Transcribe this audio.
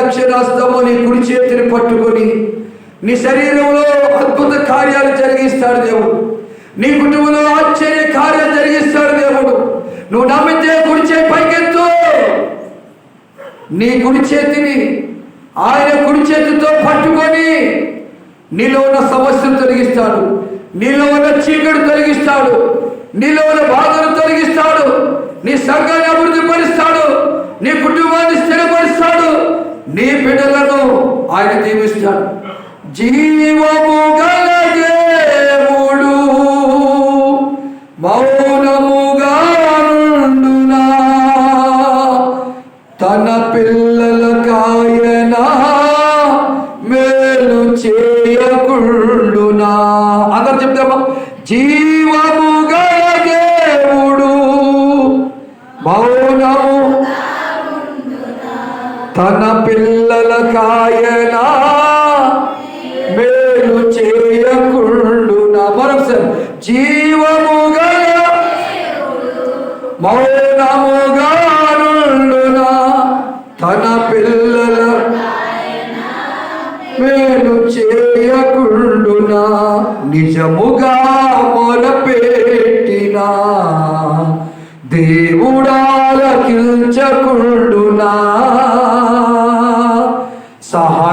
దక్షిణాస్తము నీ కుడి చేతిని పట్టుకొని నీ శరీరంలో అద్భుత కార్యాలు జరిగిస్తాడు దేవుడు. నీ కుటుంబంలో ఆశ్చర్య కార్యాలు జరిగిస్తాడు దేవుడు. నువ్వు నమ్మితే కుడి చేతి పైకెత్తు. నీ కుడి చేతిని ఆయన కుడి చేతితో పట్టుకొని నీలో ఉన్న సమస్యను తొలగిస్తాడు, నీలో ఉన్న చీకటి తొలగిస్తాడు, నీలో ఉన్న బాధను తొలగిస్తాడు, నీ సంఘాన్ని అభివృద్ధి పరుస్తాడు, నీ కుటుంబాన్ని స్థిరపరుస్తాడు, నీ బిడ్డలను ఆయన దీవిస్తాడు. జీవము గల దేవుడు మౌనముగా నుండునా, తన పిల్లలకాయన మేలు చేయకుండునా. అందరు చెప్తామా? జీవము గల దేవుడు మౌనము తన పిల్లలకాయన మేలు చేయకుండునా. మరొకసారి, జీవము గల మౌనముగా నుండునా, తన పిల్లల మేలు చేయకుండునా. నిజముగా మొరపెట్టినా దేవుడాలకించకుండునా. సహా